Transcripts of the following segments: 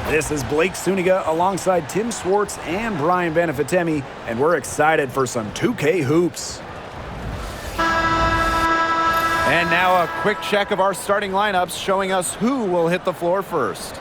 This is Blake Suniga alongside Tim Swartz and Brian Banafitemi, and we're excited for some 2K hoops. And now a quick check of our starting lineups showing us who will hit the floor first.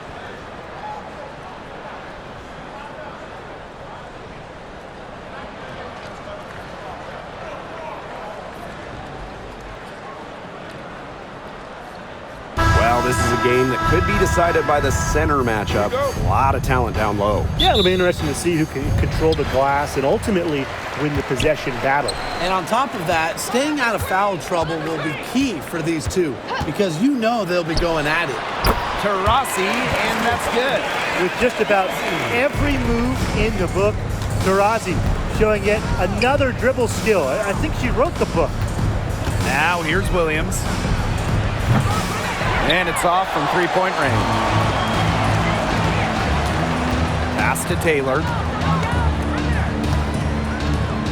Well, this is a game that could be decided by the center matchup. A lot of talent down low. Yeah, it'll be interesting to see who can control the glass and ultimately win the possession battle. And on top of that, staying out of foul trouble will be key for these two because you know they'll be going at it. Taurasi, and that's good. With just about every move in the book, Taurasi showing yet another dribble skill. I think she wrote the book. Now here's Williams. And it's off from three-point range. Pass to Taylor.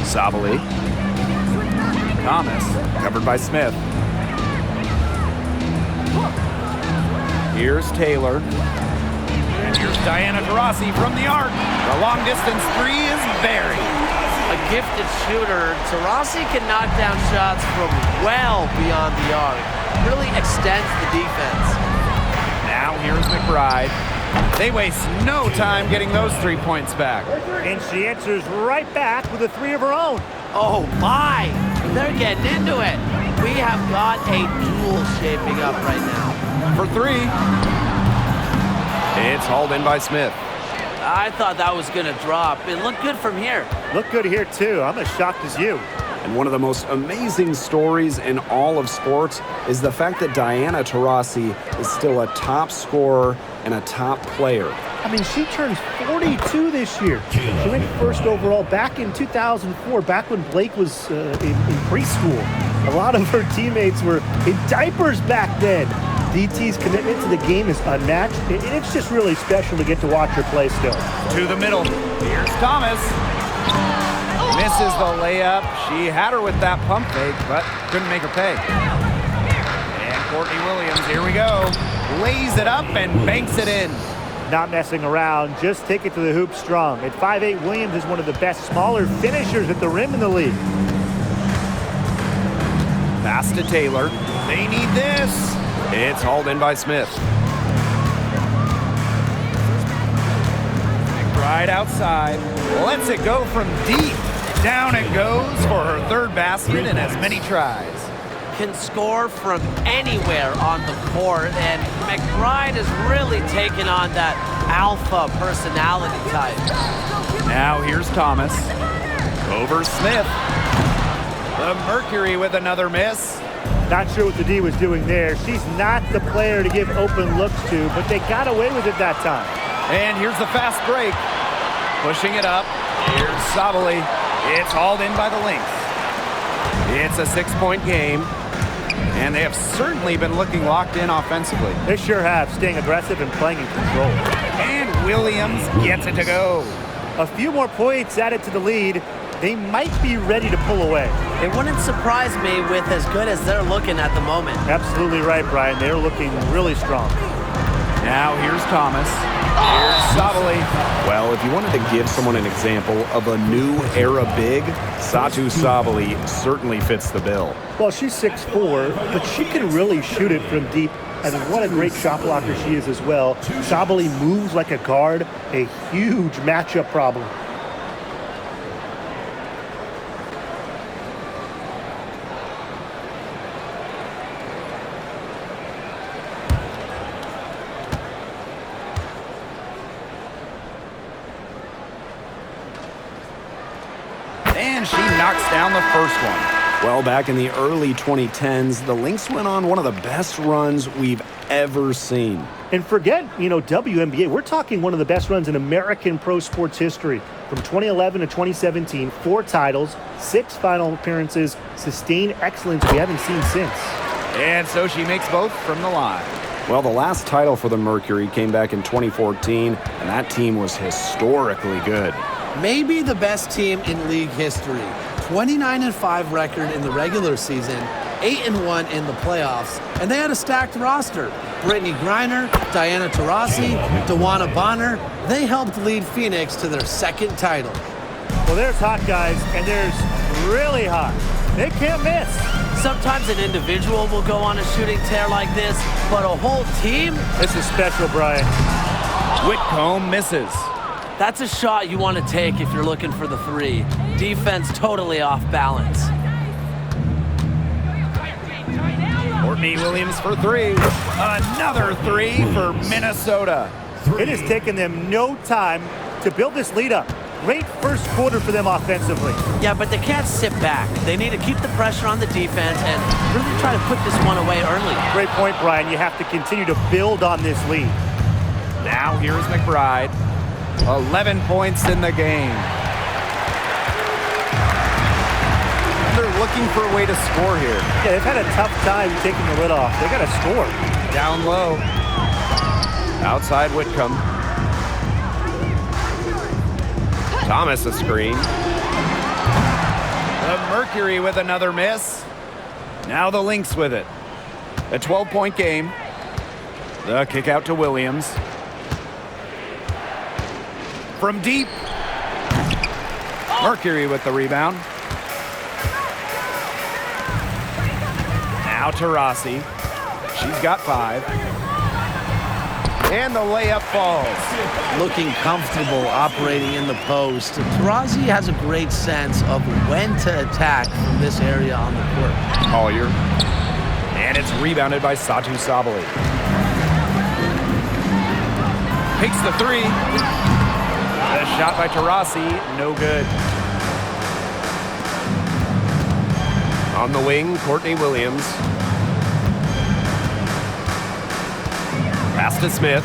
Sabali. Thomas, covered by Smith. Here's Taylor. And here's Diana Taurasi from the arc. The long-distance three is buried. A gifted shooter, Taurasi can knock down shots from well beyond the arc. Really extends the defense. Now here's McBride. They waste no time getting those 3 points back. And she answers right back with a three of her own. Oh my, they're getting into it. We have got a duel shaping up right now. For three. It's hauled in by Smith. I thought that was gonna drop. It looked good from here. Look good here too. I'm as shocked as you. And one of the most amazing stories in all of sports is the fact that Diana Taurasi is still a top scorer and a top player. I mean, she turns 42 this year. She went first overall back in 2004, back when Blake was in preschool. A lot of her teammates were in diapers back then. DT's commitment to the game is unmatched, and it's just really special to get to watch her play still. To the middle. Here's Thomas. Misses the layup. She had her with that pump fake, but couldn't make her pay. And Courtney Williams, here we go. Lays it up and banks it in. Not messing around, just take it to the hoop strong. At 5'8", Williams is one of the best smaller finishers at the rim in the league. Pass to Taylor. They need this. It's hauled in by Smith. McBride outside. Lets it go from deep. Down it goes for her third basket in as many tries. Can score from anywhere on the court, and McBride has really taken on that alpha personality type. Now here's Thomas. Over Smith. The Mercury with another miss. Not sure what the D was doing there. She's not the player to give open looks to, but they got away with it that time. And here's the fast break. Pushing it up. Here's Sabali. It's hauled in by the Lynx. It's a 6-point game, and they have certainly been looking locked in offensively. They sure have, staying aggressive and playing in control. And Williams gets it to go. A few more points added to the lead. They might be ready to pull away. It wouldn't surprise me with as good as they're looking at the moment. Absolutely right, Brian. They're looking really strong. Now here's Thomas. Here's Sabali. Well, if you wanted to give someone an example of a new era big, Satou Sabali certainly fits the bill. Well, she's 6'4", but she can really shoot it from deep. And what a great shot blocker she is as well. Sabali moves like a guard, a huge matchup problem. And she knocks down the first one. Well, back in the early 2010s, the Lynx went on one of the best runs we've ever seen. And forget, WNBA. We're talking one of the best runs in American pro sports history. From 2011 to 2017, 4 titles, 6 final appearances, sustained excellence we haven't seen since. And so she makes both from the line. Well, the last title for the Mercury came back in 2014, and that team was historically good. Maybe the best team in league history. 29-5 record in the regular season, 8-1 in the playoffs, and they had a stacked roster. Brittany Griner, Diana Taurasi, Dawana Bonner, they helped lead Phoenix to their second title. Well, there's hot guys, and there's really hot. They can't miss. Sometimes an individual will go on a shooting tear like this, but a whole team? This is special, Brian. Whitcomb misses. That's a shot you want to take if you're looking for the three. Defense totally off balance. Courtney Williams for three. Another three for Minnesota. It has taken them no time to build this lead up. Great first quarter for them offensively. Yeah, but they can't sit back. They need to keep the pressure on the defense and really try to put this one away early. Great point, Brian. You have to continue to build on this lead. Now here's McBride. 11 points in the game. They're looking for a way to score here. Yeah, they've had a tough time taking the lid off. They got to score. Down low. Outside Whitcomb. Thomas a screen. The Mercury with another miss. Now the Lynx with it. A 12-point game. The kick out to Williams. From deep. Mercury with the rebound. Now Taurasi. She's got 5. And the layup falls. Looking comfortable operating in the post. Taurasi has a great sense of when to attack from this area on the court. Collier. And it's rebounded by Satu Sabali. Takes the three. The shot by Taurasi, no good. On the wing, Courtney Williams. Pass to Smith.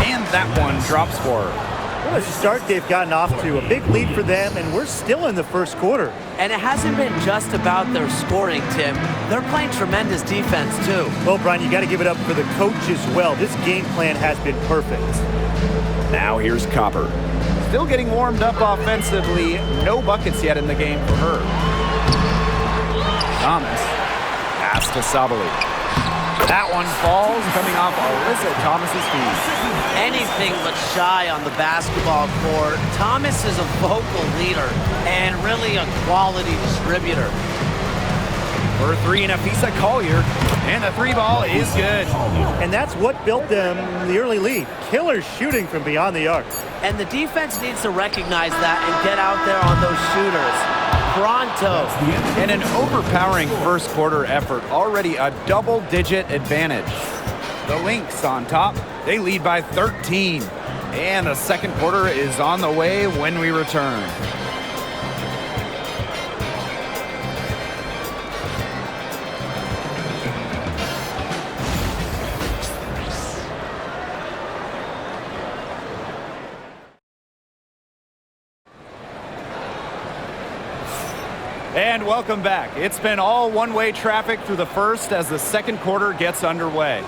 And that one drops for her. What a start they've gotten off to. A big lead for them, and we're still in the first quarter. And it hasn't been just about their scoring, Tim. They're playing tremendous defense, too. Well, Brian, you got to give it up for the coach as well. This game plan has been perfect. Now here's Copper. Still getting warmed up offensively. No buckets yet in the game for her. Thomas. Pass to Sabali. That one falls, coming off Alyssa Thomas's feet. Anything but shy on the basketball court. Thomas is a vocal leader and really a quality distributor. For three, Nafisa Collier, and the three ball is good. And that's what built them the early lead. Killer shooting from beyond the arc. And the defense needs to recognize that and get out there on those shooters. Pronto. And an overpowering first quarter effort, already a double-digit advantage. The Lynx on top, they lead by 13. And the second quarter is on the way when we return. And welcome back. It's been all one-way traffic through the first as the second quarter gets underway.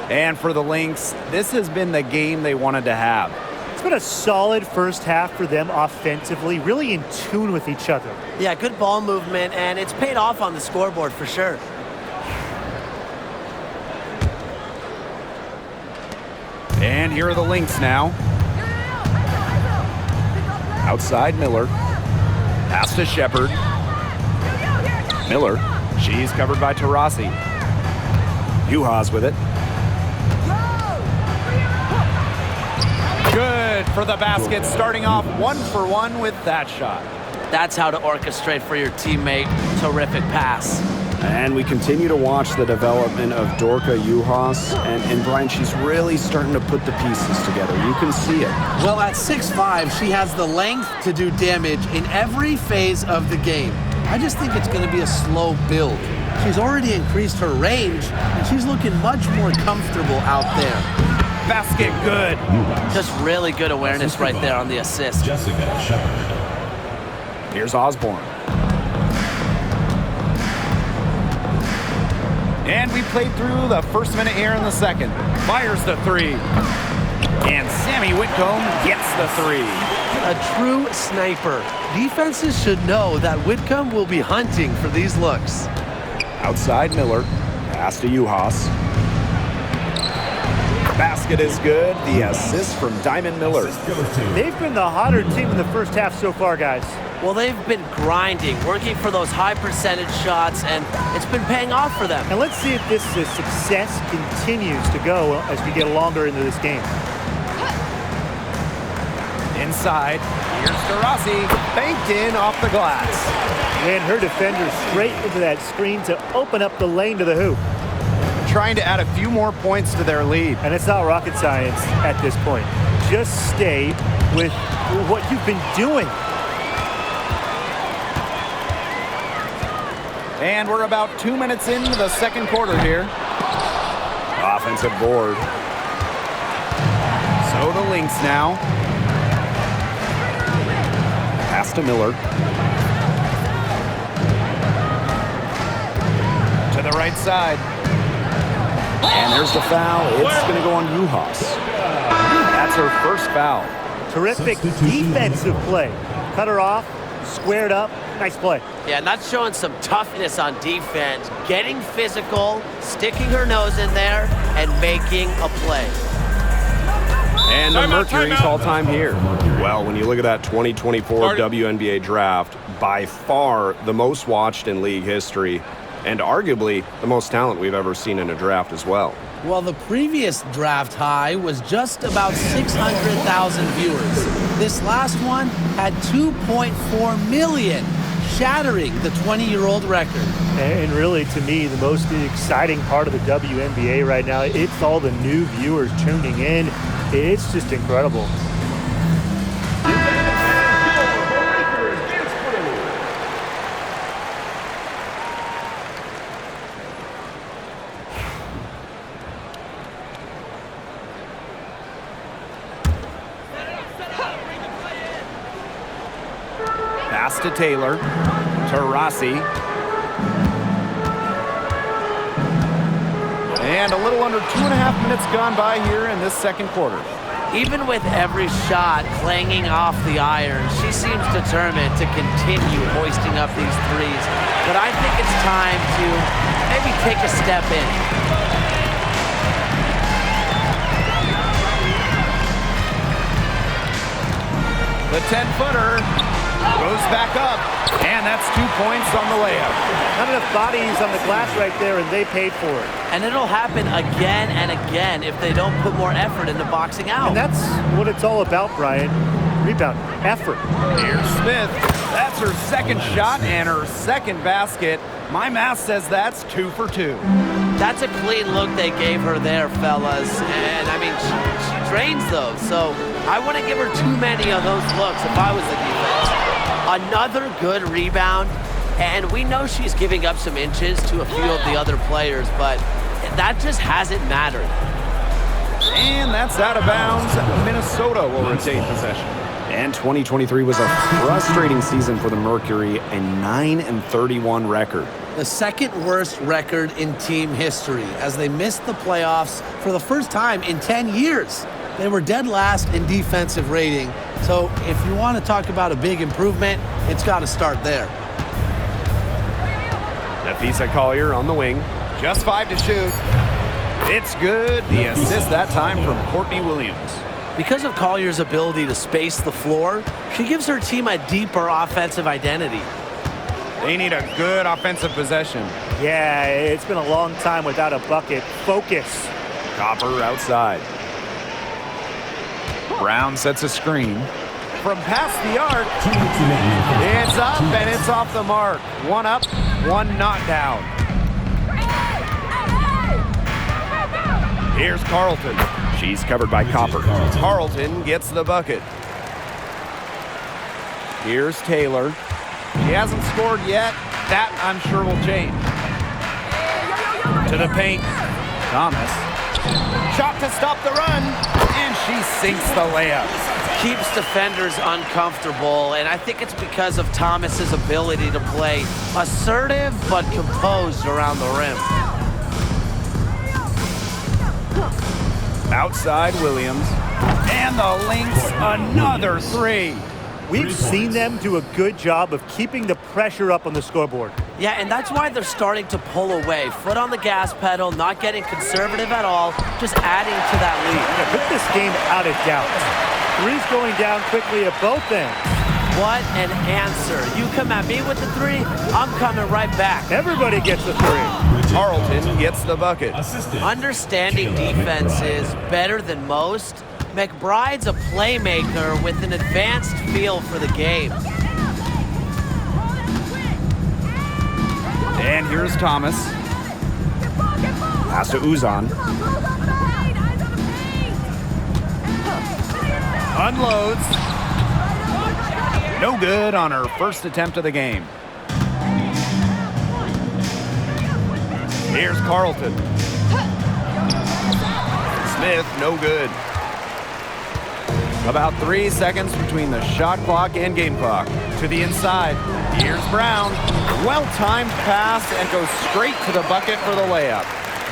And for the Lynx, this has been the game they wanted to have. It's been a solid first half for them offensively, really in tune with each other. Yeah, good ball movement, and it's paid off on the scoreboard for sure. And here are the Lynx now. Outside Miller. Pass to Shepard. Miller. She's covered by Taurasi. Juhas with it. Good for the basket, starting off 1-for-1 with that shot. That's how to orchestrate for your teammate. Terrific pass. And we continue to watch the development of Dorka Juhas. And Brian, she's really starting to put the pieces together. You can see it. Well, at 6'5", she has the length to do damage in every phase of the game. I just think it's going to be a slow build. She's already increased her range, and she's looking much more comfortable out there. Basket good. Just really good awareness right there on the assist. Jessica Shepard. Here's Osborne. And we played through the first minute here in the second. Fires the three. And Sammy Whitcomb gets the three. A true sniper. Defenses should know that Whitcomb will be hunting for these looks. Outside Miller. Pass to Juhas. Basket is good. The assist from Diamond Miller. They've been the hotter team in the first half so far, guys. Well, they've been grinding, working for those high percentage shots, and it's been paying off for them. And let's see if this success continues to go as we get longer into this game. Inside, here's Taurasi, banked in off the glass. And her defender straight into that screen to open up the lane to the hoop. Trying to add a few more points to their lead. And it's not rocket science at this point. Just stay with what you've been doing. And we're about 2 minutes into the second quarter here. Offensive board. So the Lynx now. Pass to Miller. To the right side. And there's the foul. It's going to go on Juhas. That's her first foul. Terrific defensive play. Cut her off, squared up. Nice play. Yeah, not showing some toughness on defense, getting physical, sticking her nose in there, and making a play. And the Mercury's all-time here. Well, when you look at that 2024 WNBA draft, by far the most watched in league history, and arguably the most talent we've ever seen in a draft as well. Well, the previous draft high was just about 600,000 viewers. This last one had 2.4 million, shattering the 20-year-old record. And really, to me, the most exciting part of the WNBA right now, it's all the new viewers tuning in. It's just incredible. Pass to Taylor. Taurasi. And a little under 2.5 minutes gone by here in this second quarter. Even with every shot clanging off the iron, she seems determined to continue hoisting up these threes. But I think it's time to maybe take a step in. The 10-footer goes back up, and that's 2 points on the layup. Not enough bodies on the glass right there, and they paid for it. And it'll happen again and again if they don't put more effort into boxing out. And that's what it's all about, Brian. Rebound, effort. Here's Smith. That's her second shot and her second basket. My math says that's 2 for 2. That's a clean look they gave her there, fellas. And, I mean, she drains those. So I wouldn't give her too many of those looks if I was the defense. Another good rebound. And we know she's giving up some inches to a few of the other players, but that just hasn't mattered. And that's out of bounds. Minnesota will retain possession. And 2023 was a frustrating season for the Mercury, a 9-31 record. The second worst record in team history as they missed the playoffs for the first time in 10 years. They were dead last in defensive rating. So if you want to talk about a big improvement, it's got to start there. Nafisa Collier on the wing. Just 5 to shoot. It's good. The assist that time from Courtney Williams. Because of Collier's ability to space the floor, she gives her team a deeper offensive identity. They need a good offensive possession. Yeah, it's been a long time without a bucket. Focus. Copper outside. Brown sets a screen. From past the arc, it's up and it's off the mark. One up, one not down. Here's Carlton. She's covered by Copper. Carlton gets the bucket. Here's Taylor. She hasn't scored yet. That, I'm sure, will change. To the paint. Thomas. Shot to stop the run. And she sinks the layup. Keeps defenders uncomfortable, and I think it's because of Thomas's ability to play assertive but composed around the rim. Outside Williams. And the Lynx, another three. We've seen them do a good job of keeping the pressure up on the scoreboard. Yeah, and that's why they're starting to pull away. Foot on the gas pedal, not getting conservative at all, just adding to that lead. Yeah, put this game out of doubt. Three's going down quickly at both ends. What an answer. You come at me with the three, I'm coming right back. Everybody gets the three. Carlton gets the bucket. Understanding defense is better than most. McBride's a playmaker with an advanced feel for the game. And here's Thomas. Pass to Uzan. Unloads. No good on her first attempt of the game. Here's Carlton. Smith, no good. About 3 seconds between the shot clock and game clock. To the inside. Here's Brown. Well-timed pass and goes straight to the bucket for the layup.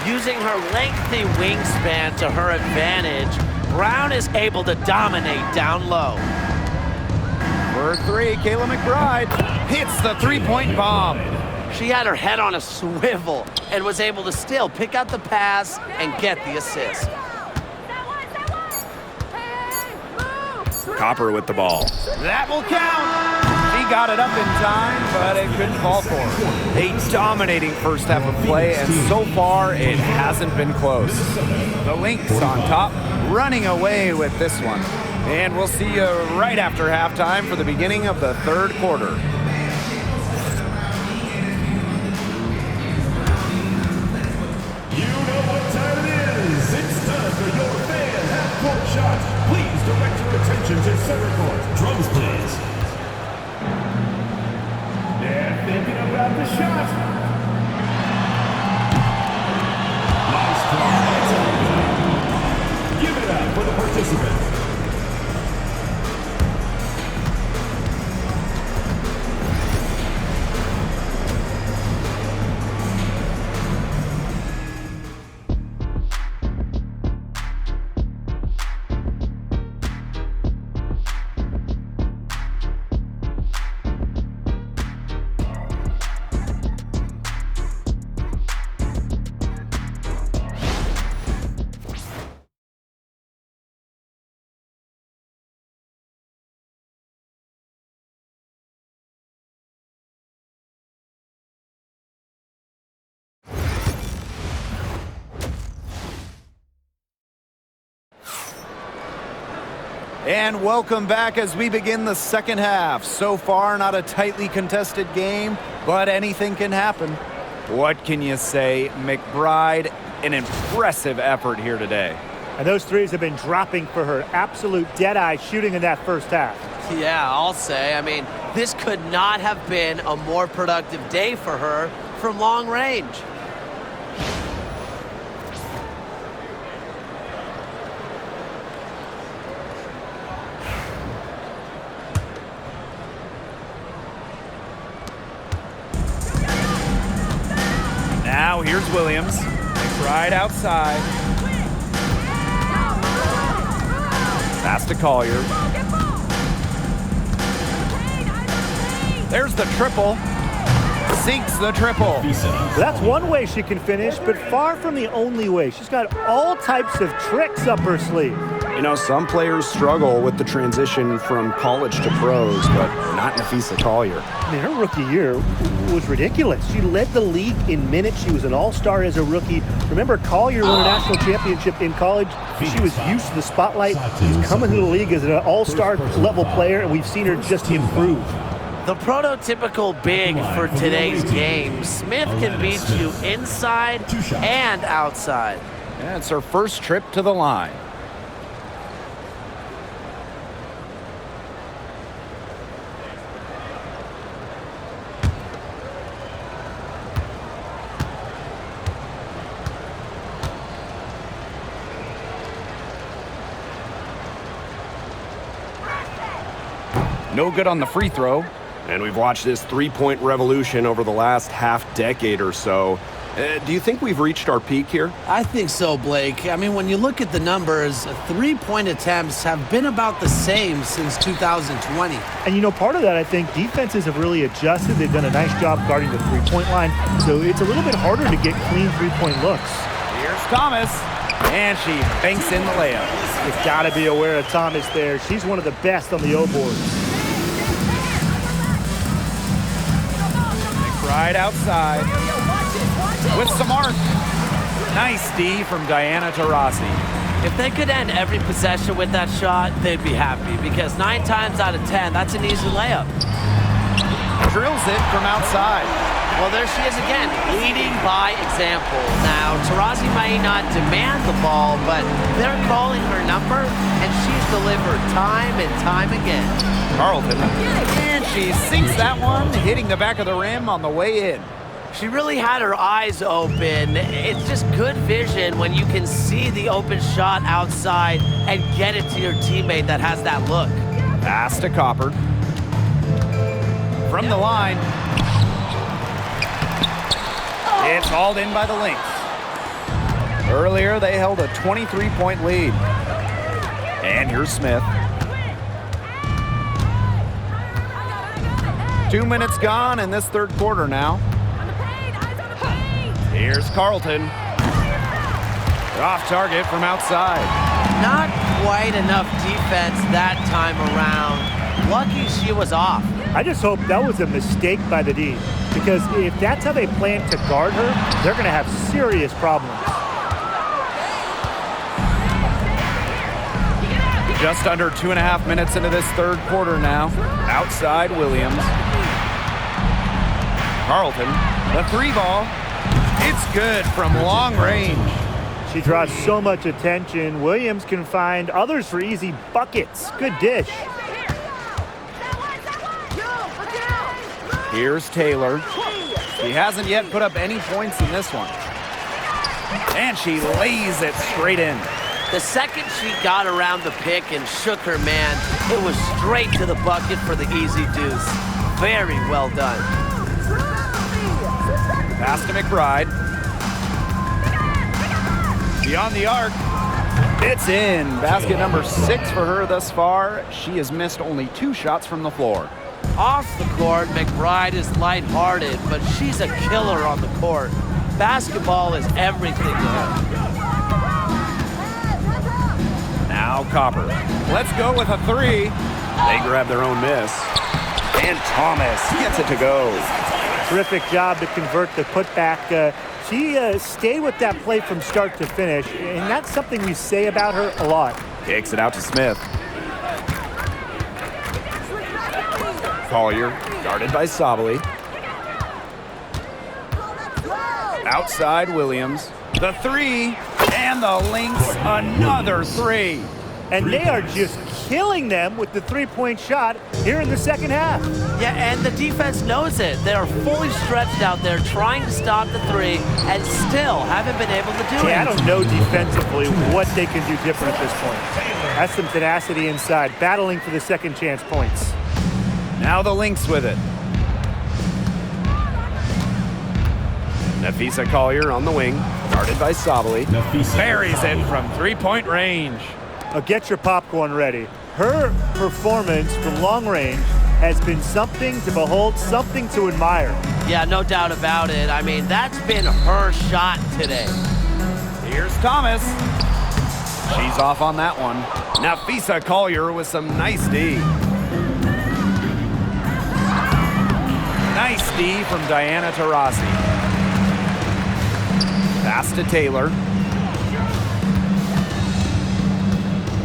Using her lengthy wingspan to her advantage, Brown is able to dominate down low. For three, Kayla McBride hits the three-point bomb. She had her head on a swivel and was able to still pick out the pass and get the assist. Copper with the ball. That will count. She got it up in time, but it couldn't fall for her. A dominating first half of play, and so far it hasn't been close. The Lynx on top, running away with this one. And we'll see you right after halftime for the beginning of the third quarter. You know what time it is. It's time for your fan half-court shot. Please direct your attention to center court. Drums, please. They're thinking about the shot. Nice try. Give it up for the participant. And welcome back as we begin the second half. So far, not a tightly contested game, but anything can happen. What can you say? McBride, an impressive effort here today. And those threes have been dropping for her. Absolute dead-eye shooting in that first half. Yeah, I'll say. I mean, this could not have been a more productive day for her from long range. Now here's Williams. McBride outside. Pass to Collier. There's the triple. Sinks the triple. That's one way she can finish, but far from the only way. She's got all types of tricks up her sleeve. You know, some players struggle with the transition from college to pros, but not Nafisa Collier. I mean, her rookie year was ridiculous. She led the league in minutes. She was an all-star as a rookie. Remember, Collier won a national championship in college. She was used to the spotlight. She's coming to the league as an all-star level player, and we've seen her just improve. The prototypical big for today's game. Smith can beat you inside and outside. Yeah, it's her first trip to the line. No good on the free throw. And we've watched this three-point revolution over the last half-decade or so. Do you think we've reached our peak here? I think so, Blake. I mean, when you look at the numbers, 3-point attempts have been about the same since 2020. And, you know, part of that, I think, defenses have really adjusted. They've done a nice job guarding the three-point line, so it's a little bit harder to get clean three-point looks. Here's Thomas, and she banks in the layup. You've got to be aware of Thomas there. She's one of the best on the O-board. Right outside with some arc. Nice D from Diana Taurasi. If they could end every possession with that shot, they'd be happy because 9 times out of 10, that's an easy layup. Drills it from outside. Well, there she is again, leading by example. Now, Taurasi may not demand the ball, but they're calling her number, and she's delivered time and time again. Carlton, and she sinks that one, hitting the back of the rim on the way in. She really had her eyes open. It's just good vision when you can see the open shot outside and get it to your teammate that has that look. Pass to Copper. From the line. It's hauled in by the Lynx. Earlier, they held a 23-point lead. And here's Smith. 2 minutes gone in this third quarter now. Here's Carlton. Off target from outside. Not quite enough defense that time around. Lucky she was off. I just hope that was a mistake by the D, because if that's how they plan to guard her, they're going to have serious problems. Just under 2.5 minutes into this third quarter now. Outside Williams. Carlton, the 3 ball. It's good from long range. She draws so much attention. Williams can find others for easy buckets. Good dish. Here's Taylor. She hasn't yet put up any points in this one. And she lays it straight in. The second she got around the pick and shook her man, it was straight to the bucket for the easy deuce. Very well done. Pass to McBride. Beyond the arc. It's in. Basket number 6 for her thus far. She has missed only 2 shots from the floor. Off the court, McBride is lighthearted, but she's a killer on the court. Basketball is everything to her. Now Copper. Let's go with a 3. They grab their own miss. And Thomas gets it to go. Terrific job to convert the putback. She stayed with that play from start to finish, and that's something we say about her a lot. Kicks it out to Smith. Collier, guarded by Sabali. Outside Williams. The 3. And the Lynx, another 3. And they are just killing them with the three-point shot here in the second half. Yeah, and the defense knows it. They are fully stretched out there trying to stop the 3 and still haven't been able to do it. I don't know defensively what they can do different at this point. That's some tenacity inside, battling for the second chance points. Now the Lynx with it. Nafisa Collier on the wing, guarded by Sabali. Buries it from 3-point range. Now get your popcorn ready. Her performance from long range has been something to behold, something to admire. Yeah, no doubt about it. I mean, that's been her shot today. Here's Thomas. She's off on that one. Nafisa Collier with some nice D. Nice D from Diana Taurasi. Pass to Taylor.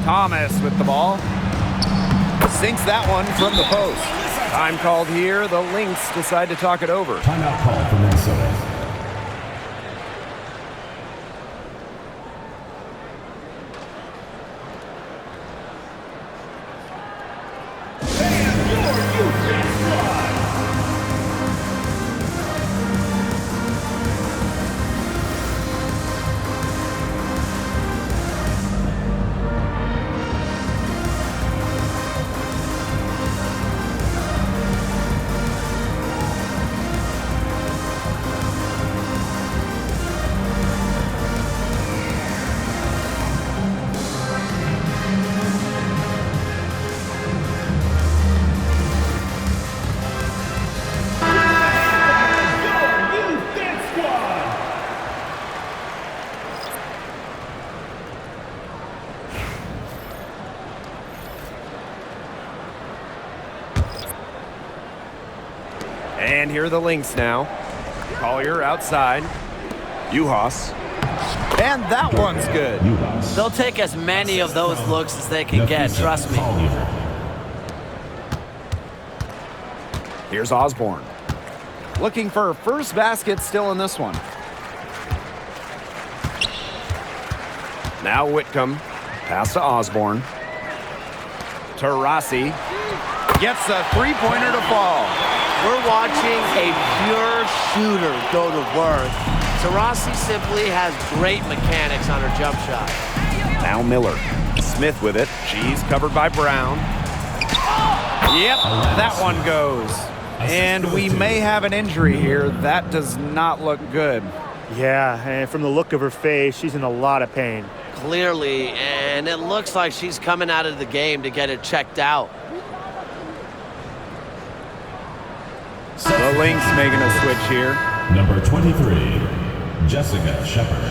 Thomas with the ball. Sinks that one from the post. Time called here. The Lynx decide to talk it over. Timeout call for Minnesota. And here are the Lynx now. Collier outside. Juhas. And that one's good. They'll take as many of those looks as they can get, trust me. Here's Osborne. Looking for her first basket still in this one. Now Whitcomb. Pass to Osborne. Taurasi gets a three-pointer to fall. We're watching a pure shooter go to work. Taurasi simply has great mechanics on her jump shot. Now Miller. Smith with it. She's covered by Brown. Yep, that one goes. And we may have an injury here. That does not look good. Yeah, and from the look of her face, she's in a lot of pain. Clearly, and it looks like she's coming out of the game to get it checked out. The Lynx making a switch here. Number 23, Jessica Shepard.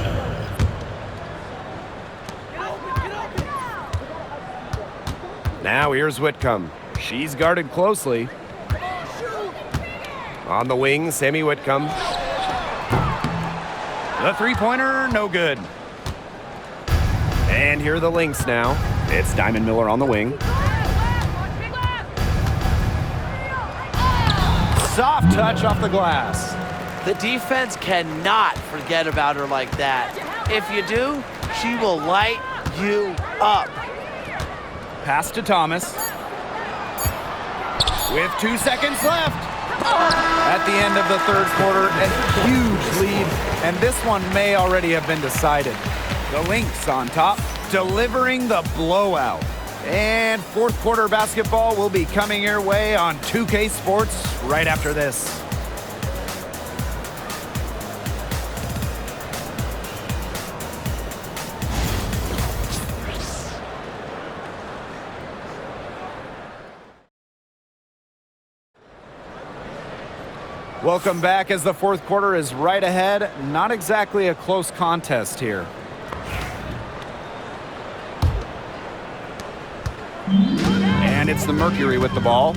Now here's Whitcomb. She's guarded closely. On the wing, Sammy Whitcomb. The three-pointer, no good. And here are the Lynx now. It's Diamond Miller on the wing. Soft touch off the glass. The defense cannot forget about her like that. If you do, she will light you up. Pass to Thomas. With 2 seconds left. At the end of the third quarter, a huge lead, and this one may already have been decided. The Lynx on top, delivering the blowout. And fourth quarter basketball will be coming your way on 2K Sports right after this. Welcome back as the fourth quarter is right ahead. Not exactly a close contest here. And it's the Mercury with the ball.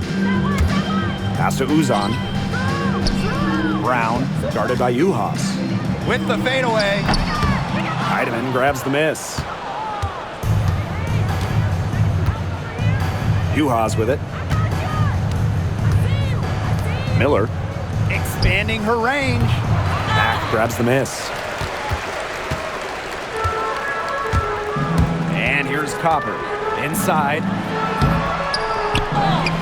Pass to Uzan. Brown, guarded by Juhas. With the fadeaway. Heidemann grabs the miss. Juhas with it. Miller. Expanding her range. Mack grabs the miss. And here's Copper. Inside.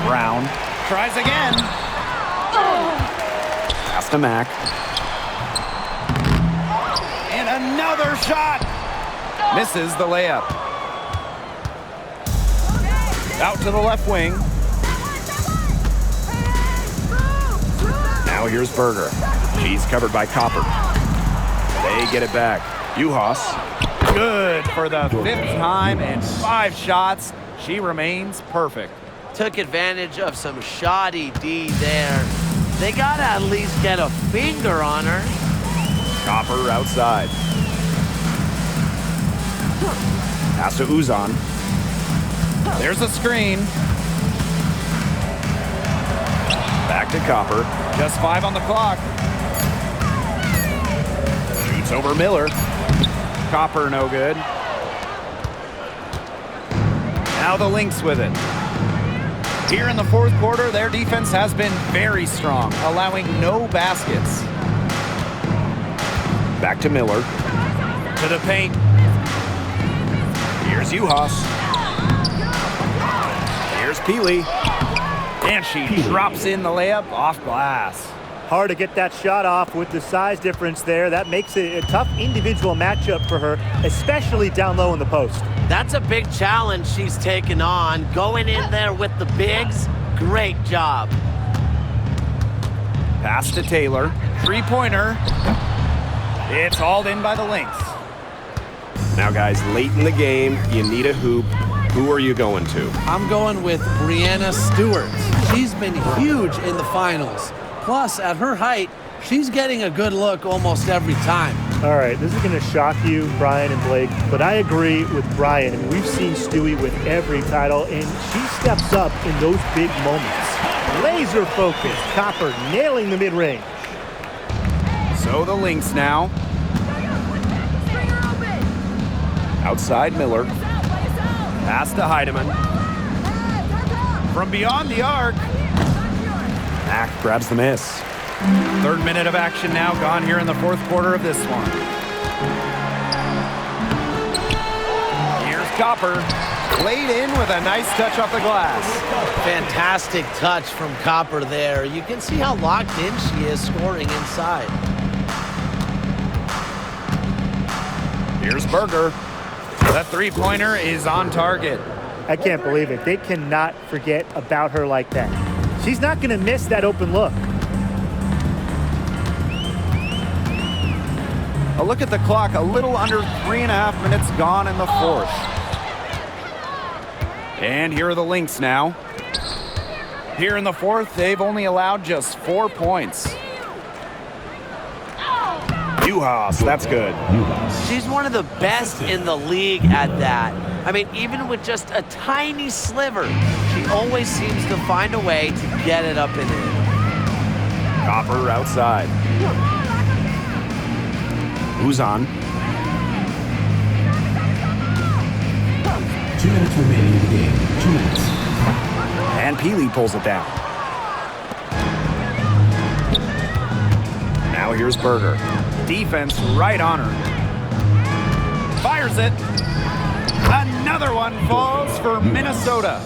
Brown. Tries again. Pass to Mack. And another shot. Misses the layup. Out to the left wing. Now here's Berger. She's covered by Copper. They get it back. Juhas. Good for the fifth time and 5 shots. She remains perfect. Took advantage of some shoddy D there. They gotta at least get a finger on her. Copper outside. Pass to Uzan. There's a screen. Back to Copper. Just 5 on the clock. Shoots over Miller. Copper no good. Now the Lynx with it. Here in the fourth quarter, their defense has been very strong, allowing no baskets. Back to Miller. To the paint. Here's Juhas. Here's Peely. And she drops in the layup off glass. Hard to get that shot off with the size difference there. That makes it a tough individual matchup for her, especially down low in the post. That's a big challenge she's taken on. Going in there with the bigs, great job. Pass to Taylor. Three-pointer. It's hauled in by the Lynx. Now, guys, late in the game, you need a hoop. Who are you going to? I'm going with Brianna Stewart. She's been huge in the finals. Plus, at her height, she's getting a good look almost every time. All right, this is going to shock you, Brian and Blake, but I agree with Brian. I mean, we've seen Stewie with every title, and she steps up in those big moments. Laser focused. Copper nailing the mid-range. So the Lynx now. Outside Miller. Pass to Heidemann. From beyond the arc. Mack grabs the miss. Third minute of action now gone here in the fourth quarter of this one. Here's Copper. Laid in with a nice touch off the glass. Fantastic touch from Copper there. You can see how locked in she is scoring inside. Here's Berger. The three-pointer is on target. I can't believe it. They cannot forget about her like that. She's not going to miss that open look. A look at the clock, a little under 3.5 minutes gone in the fourth. And here are the Lynx now. Here in the fourth, they've only allowed just 4 points. Juhas, that's good. She's one of the best in the league at that. I mean, even with just a tiny sliver, she always seems to find a way to get it up and in. Copper outside. Uzan. 2 minutes remaining in the game. 2 minutes. And Peely pulls it down. Now here's Berger. Defense right on her. Fires it. Another one falls for Minnesota.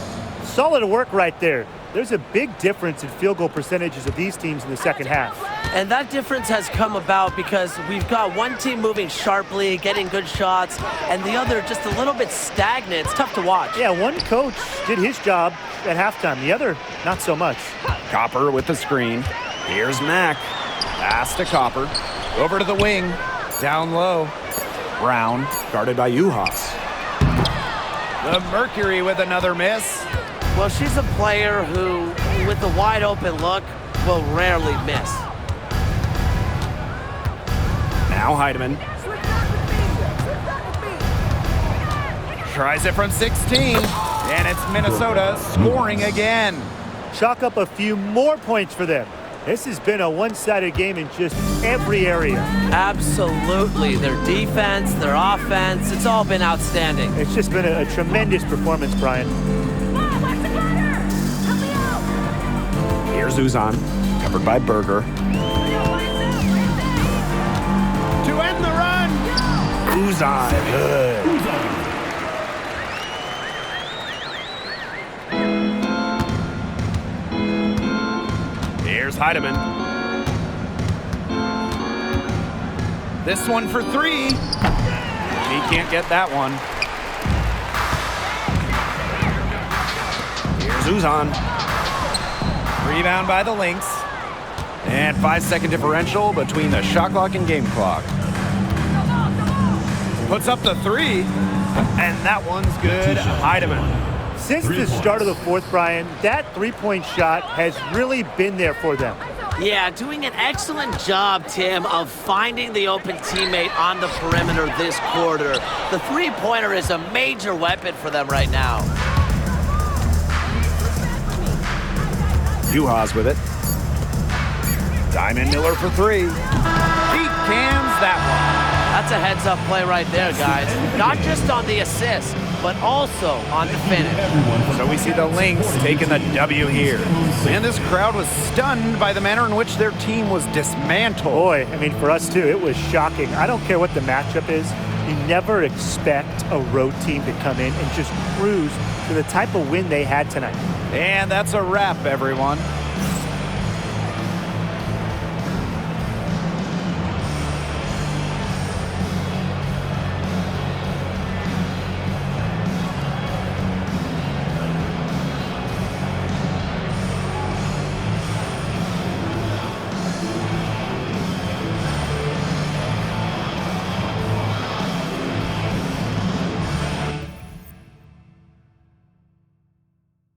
Solid work right there. There's a big difference in field goal percentages of these teams in the second half. And that difference has come about because we've got one team moving sharply, getting good shots, and the other just a little bit stagnant. It's tough to watch. Yeah, one coach did his job at halftime. The other, not so much. Copper with the screen. Here's Mack. Pass to Copper. Over to the wing. Down low. Brown. Guarded by Juhas. The Mercury with another miss. Well, she's a player who, with a wide open look, will rarely miss. Now Heidemann. Tries it from 16. And it's Minnesota scoring again. Chalk up a few more points for them. This has been a one-sided game in just every area. Absolutely. Their defense, their offense, it's all been outstanding. It's just been a tremendous performance, Brian. Here's Uzan. Covered by Berger. To end the run. Uzan. Good. Here's Heidemann. This one for three. He can't get that one. Here's Uzan. Rebound by the Lynx. And 5-second differential between the shot clock and game clock. Puts up the three. And that one's good. Heidemann. Since the start of the fourth, Brian, that three-point shot has really been there for them. Yeah, doing an excellent job, Tim, of finding the open teammate on the perimeter this quarter. The three-pointer is a major weapon for them right now. Juhas with it. Diamond Miller for three. He cans that one. That's a heads-up play right there, guys. Not just on the assist, but also on the finish. So we see the Lynx taking the W here. And this crowd was stunned by the manner in which their team was dismantled. Boy, I mean, for us too, it was shocking. I don't care what the matchup is. You never expect a road team to come in and just cruise to the type of win they had tonight. And that's a wrap, everyone.